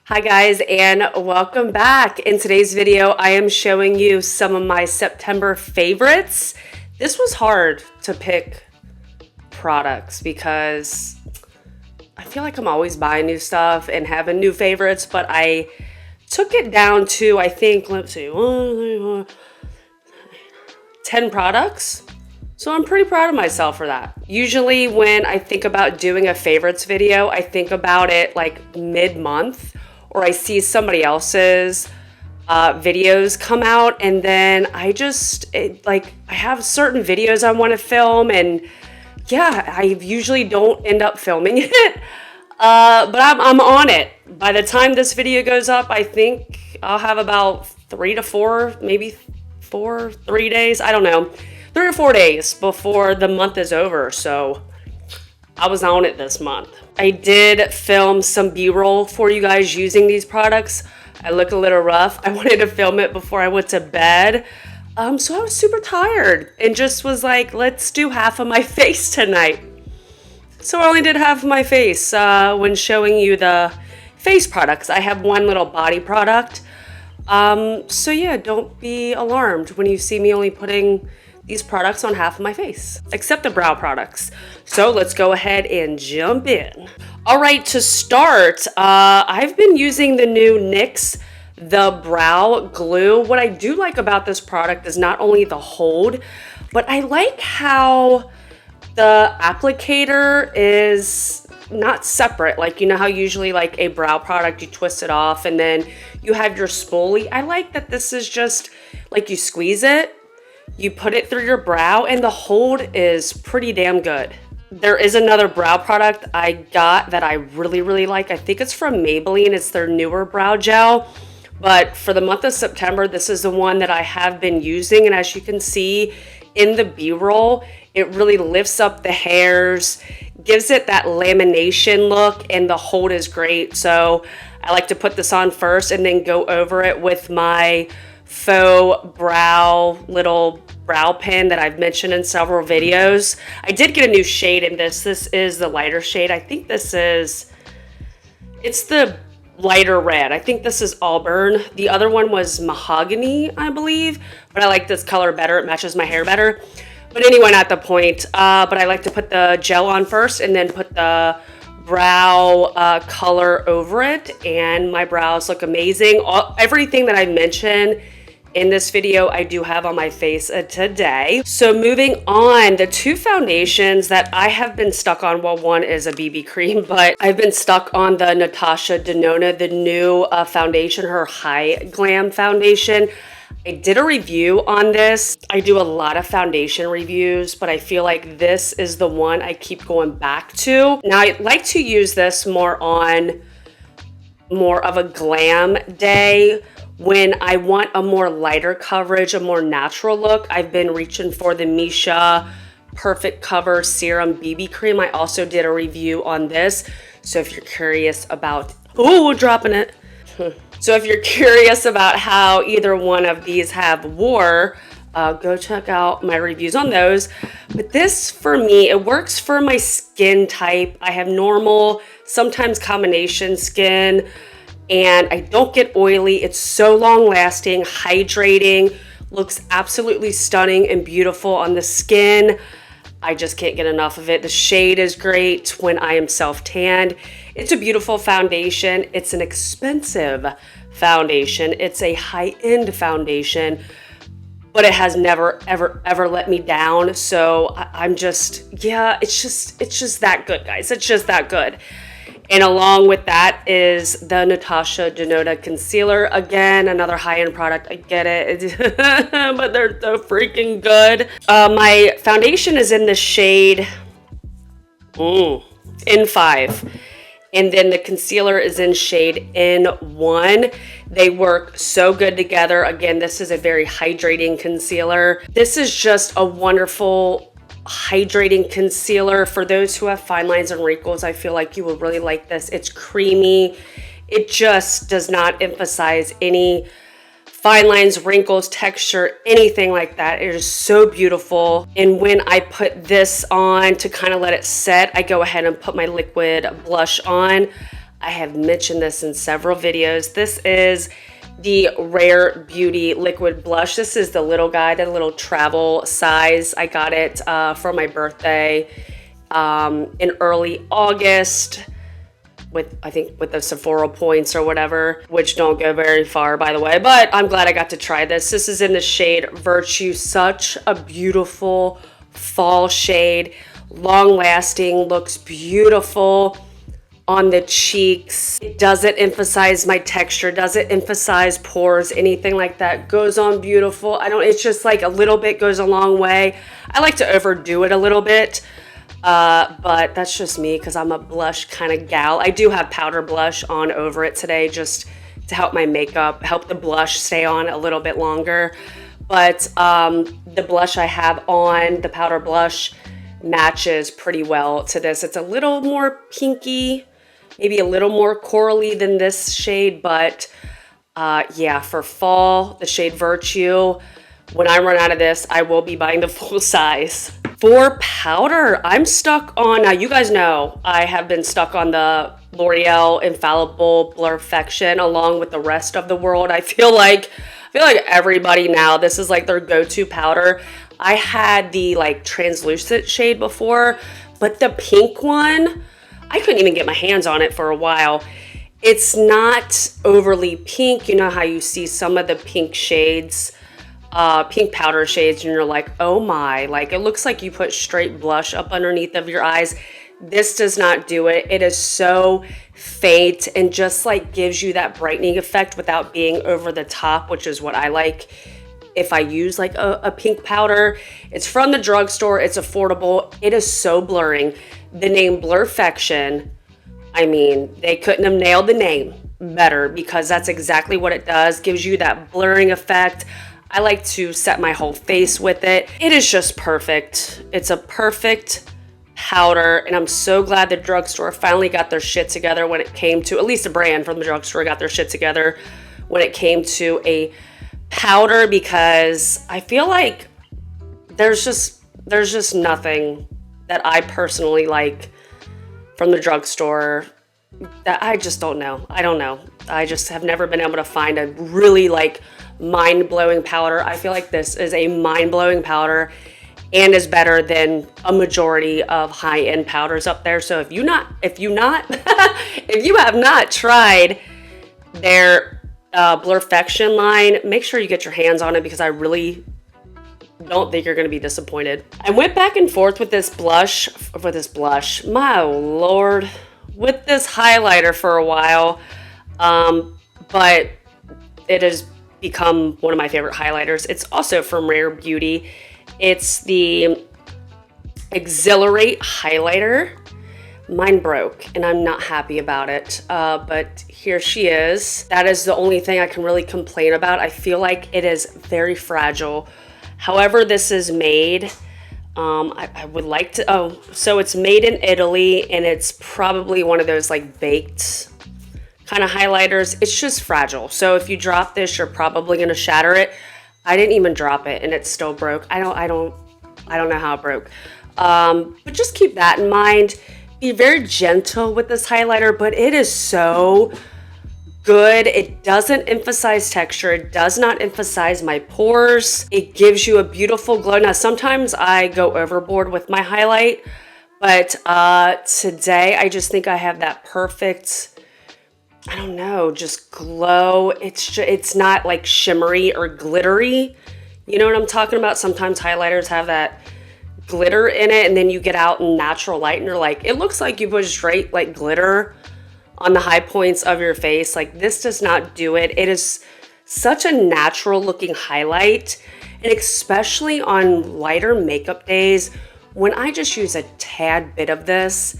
Hi guys, and welcome back. In today's video, I am showing you some of my September favorites. This was hard to pick products because I feel like I'm always buying new stuff and having new favorites, but I took it down to, I think, let's see, 10 products. So I'm pretty proud of myself for that. Usually when I think about doing a favorites video, I think about it like mid-month, or I see somebody else's videos come out, and then I have certain videos I want to film, and yeah, I usually don't end up filming it, but I'm on it. By the time this video goes up, I think I'll have about 3 to 4, maybe 3 days, I don't know, 3 or 4 days before the month is over, so I was on it this month. I did film some B-roll for you guys using these products. I look a little rough. I wanted to film it before I went to bed. So I was super tired and just was like, let's do half of my face tonight. So I only did half of my face when showing you the face products. I have one little body product. So yeah, don't be alarmed when you see me only putting these products on half of my face, except the brow products. So let's go ahead and jump in. All right, to start, I've been using the new NYX The Brow Glue. What I do like about this product is not only the hold, but I like how the applicator is not separate. Like, you know how usually like a brow product, you twist it off and then you have your spoolie. I like that this is just like you squeeze it, you put it through your brow, and the hold is pretty damn good. There is another brow product I got that I really like. I think it's from Maybelline. It's their newer brow gel. But for the month of September, this is the one that I have been using. And as you can see in the B-roll, it really lifts up the hairs, gives it that lamination look, and the hold is great. So I like to put this on first and then go over it with my faux brow little brow pen that I've mentioned in several videos. I did get a new shade in this. This is the lighter shade. I think it's the lighter red. I think this is Auburn. The other one was mahogany, I believe, but I like this color better. It matches my hair better. But anyway, not the point. But I like to put the gel on first and then put the brow color over it, and my brows look amazing. Everything that I mentioned in this video, I do have on my face today. So moving on, the two foundations that I have been stuck on, well, one is a BB cream, but I've been stuck on the Natasha Denona, the new foundation, her High Glam foundation. I did a review on this. I do a lot of foundation reviews, but I feel like this is the one I keep going back to. Now, I like to use this more on more of a glam day. When I want a more lighter coverage, a more natural look, I've been reaching for the Misha Perfect Cover Serum BB Cream. I also did a review on this. So if you're curious about, oh, dropping it. So if you're curious about how either one of these have wore, go check out my reviews on those. But this, for me, it works for my skin type. I have normal, sometimes combination skin, and I don't get oily. It's so long lasting, hydrating, looks absolutely stunning and beautiful on the skin. I just can't get enough of it. The shade is great when I am self-tanned. It's a beautiful foundation. It's an expensive foundation. It's a high-end foundation, but it has never, ever let me down. So I'm just, yeah, it's just that good, guys. It's just that good. And along with that is the Natasha Denona Concealer. Again, another high-end product. I get it, but they're so freaking good. My foundation is in the shade N5. And then the concealer is in shade N1. They work so good together. Again, this is a very hydrating concealer. This is just a wonderful hydrating concealer for those who have fine lines and wrinkles. I feel like you will really like this. It's creamy. It just does not emphasize any fine lines, wrinkles, texture, anything like that. It is so beautiful. And when I put this on to kind of let it set, I go ahead and put my liquid blush on. I have mentioned this in several videos. This is the Rare Beauty Liquid Blush. This is the little guy, the little travel size. I got it for my birthday in early August with, I think, with the Sephora points or whatever, which don't go very far, by the way, but I'm glad I got to try this. This is in the shade Virtue. Such a beautiful fall shade, long lasting, looks beautiful on the cheeks. It doesn't emphasize my texture, doesn't emphasize pores, anything like that. Goes on beautiful. It's just like a little bit goes a long way. I like to overdo it a little bit, but that's just me because I'm a blush kind of gal. I do have powder blush on over it today just to help my makeup, help the blush stay on a little bit longer. But the blush I have on, the powder blush, matches pretty well to this. It's a little more pinky, maybe a little more corally than this shade, but yeah, for fall, the shade Virtue, when I run out of this, I will be buying the full size. For powder, I'm stuck on, now you guys know, I have been stuck on the L'Oreal Infallible Blurfection along with the rest of the world. I feel like everybody now, this is like their go-to powder. I had the like translucent shade before, but the pink one, I couldn't even get my hands on it for a while. It's not overly pink. You know how you see some of the pink shades, pink powder shades, and you're like, oh my, like it looks like you put straight blush up underneath of your eyes. This does not do it. It is so faint and just like gives you that brightening effect without being over the top, which is what I like if I use like a pink powder. It's from the drugstore, it's affordable. It is so blurring. The name Blurfection, I mean, they couldn't have nailed the name better because that's exactly what it does. Gives you that blurring effect. I like to set my whole face with it. It is just perfect. It's a perfect powder, and I'm so glad the drugstore finally got their shit together when it came to, at least a brand from the drugstore got their shit together when it came to a powder, because I feel like there's just nothing that I personally like from the drugstore that I just don't know. I don't know. I just have never been able to find a really like mind-blowing powder. I feel like this is a mind-blowing powder and is better than a majority of high-end powders up there. So if you have not tried their Blurfection line, make sure you get your hands on it because I really don't think you're going to be disappointed. I went back and forth with this blush, my lord, with this highlighter for a while, but it has become one of my favorite highlighters. It's also from Rare Beauty. It's the Exhilarate highlighter. Mine broke and I'm not happy about it, but here she is. That is the only thing I can really complain about. I feel like it is very fragile. However this is made, I would like to, so it's made in Italy and it's probably one of those like baked kind of highlighters. It's just fragile. So if you drop this, you're probably going to shatter it. I didn't even drop it and it still broke. I don't know how it broke. But just keep that in mind. Be very gentle with this highlighter, but it is so good. It doesn't emphasize texture. It does not emphasize my pores. It gives you a beautiful glow. Now, sometimes I go overboard with my highlight, but today I just think I have that perfect, I don't know, just glow. It's not like shimmery or glittery. You know what I'm talking about? Sometimes highlighters have that glitter in it and then you get out in natural light and you're like, it looks like you put straight like glitter on the high points of your face. Like this does not do it. It is such a natural looking highlight, and especially on lighter makeup days when I just use a tad bit of this,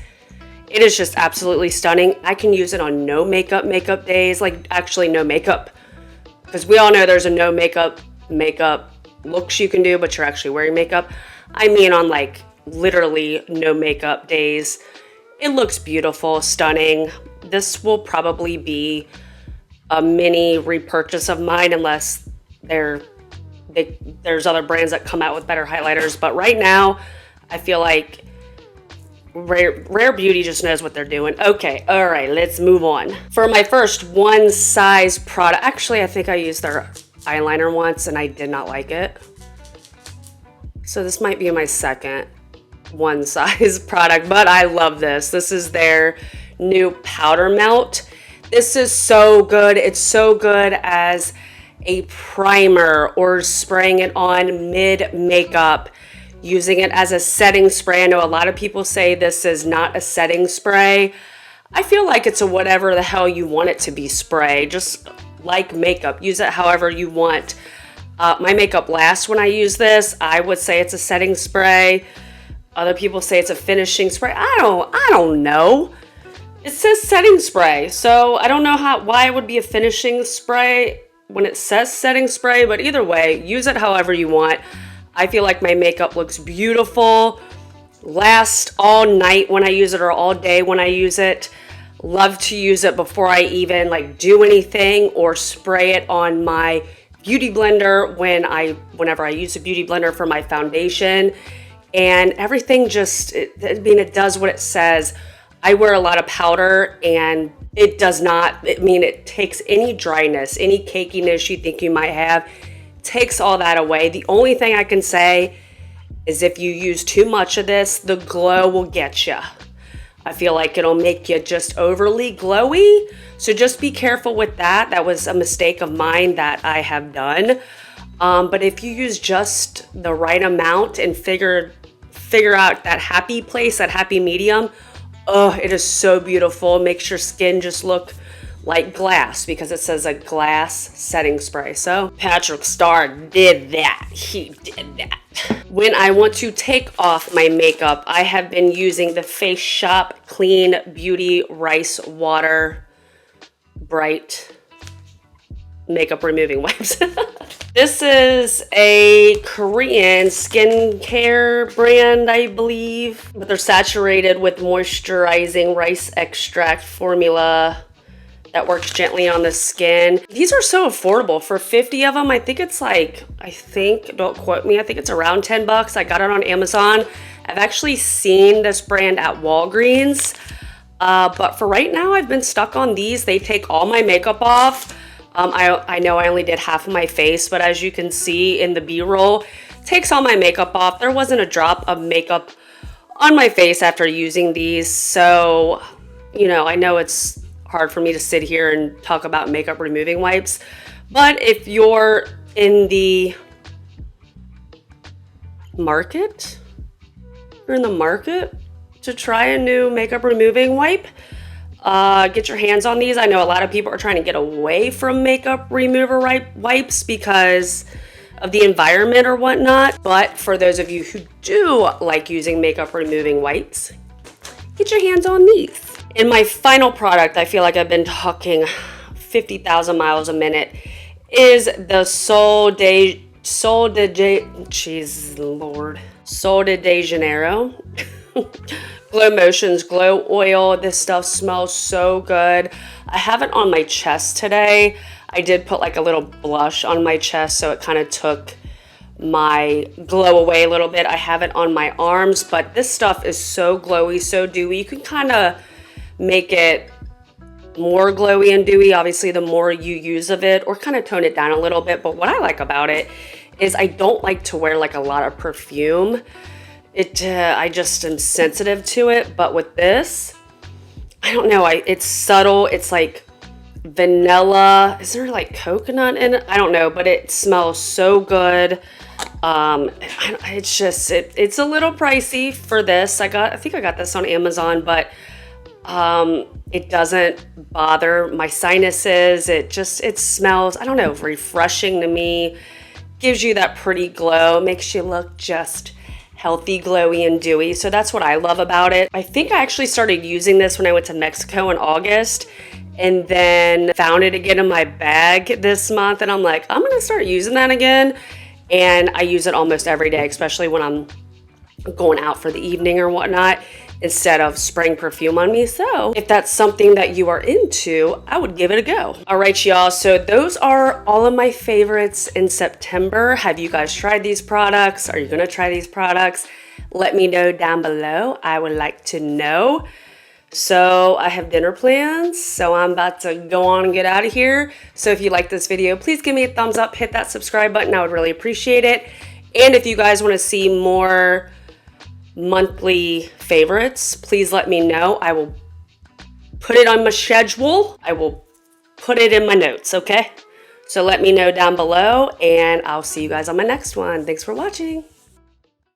it is just absolutely stunning. I can use it on no makeup days, like actually no makeup, because we all know there's a no makeup looks you can do, but you're actually wearing makeup. I mean on like literally no makeup days. It looks beautiful, stunning. This will probably be a mini repurchase of mine unless there's other brands that come out with better highlighters. But right now, I feel like Rare Beauty just knows what they're doing. Okay, all right, let's move on. For my first one size product, actually, I think I used their eyeliner once and I did not like it. So this might be my second one size product, but I love this. This is their new powder melt. This is so good. It's so good as a primer or spraying it on mid makeup, using it as a setting spray. I know a lot of people say this is not a setting spray. I feel like it's a whatever the hell you want it to be spray, just like makeup. Use it however you want. My makeup lasts when I use this. I would say it's a setting spray. Other people say it's a finishing spray. I don't know. It says setting spray, so I don't know why it would be a finishing spray when it says setting spray, but either way, use it however you want. I feel like my makeup looks beautiful, lasts all night when I use it or all day when I use it. Love to use it before I even like do anything or spray it on my beauty blender whenever I use a beauty blender for my foundation, and everything just, it does what it says. I wear a lot of powder and it does not, it takes any dryness, any cakiness you think you might have, takes all that away. The only thing I can say is if you use too much of this, the glow will get you. I feel like it'll make you just overly glowy. So just be careful with that. That was a mistake of mine that I have done. But if you use just the right amount and figure out that happy place, that happy medium, oh, it is so beautiful. Makes your skin just look like glass because it says a glass setting spray. So Patrick Starr did that. He did that. When I want to take off my makeup, I have been using the Face Shop Clean Beauty Rice Water Bright Makeup Removing Wipes. This is a Korean skincare brand, I believe, but they're saturated with moisturizing rice extract formula that works gently on the skin. These are so affordable. For 50 of them, I think, don't quote me, I think it's around 10 bucks. I got it on Amazon. I've actually seen this brand at Walgreens, but for right now, I've been stuck on these. They take all my makeup off. I know I only did half of my face, but as you can see in the B-roll, takes all my makeup off. There wasn't a drop of makeup on my face after using these. So, I know it's hard for me to sit here and talk about makeup removing wipes, but if you're in the market, to try a new makeup removing wipe, get your hands on these. I know a lot of people are trying to get away from makeup remover wipes because of the environment or whatnot, but for those of you who do like using makeup removing wipes, get your hands on these. And my final product, I feel like I've been talking 50,000 miles a minute, is the Sol de Janeiro Glow Motions Glow Oil. This stuff smells so good. I have it on my chest today. I did put like a little blush on my chest, so it kind of took my glow away a little bit. I have it on my arms, but this stuff is so glowy, so dewy. You can kind of make it more glowy and dewy, obviously, the more you use of it, or kind of tone it down a little bit. But what I like about it is I don't like to wear like a lot of perfume. I just am sensitive to it. But with this, I don't know, it's subtle. It's like vanilla. Is there like coconut in it? I don't know, but it smells so good. It's a little pricey for this. I think I got this on Amazon, but it doesn't bother my sinuses. It smells, I don't know, refreshing to me. Gives you that pretty glow, makes you look just healthy, glowy, and dewy. So that's what I love about it. I think I actually started using this when I went to Mexico in August, and then found it again in my bag this month, and I'm like, I'm gonna start using that again. And I use it almost every day, especially when I'm going out for the evening or whatnot, instead of spraying perfume on me. So if that's something that you are into, I would give it a go. All right, y'all. So those are all of my favorites in September. Have you guys tried these products? Are you going to try these products? Let me know down below. I would like to know. So I have dinner plans, so I'm about to go on and get out of here. So if you like this video, please give me a thumbs up, hit that subscribe button. I would really appreciate it. And if you guys want to see more monthly favorites, please let me know. I will put it on my schedule. I will put it in my notes, okay? So let me know down below, and I'll see you guys on my next one. Thanks for watching.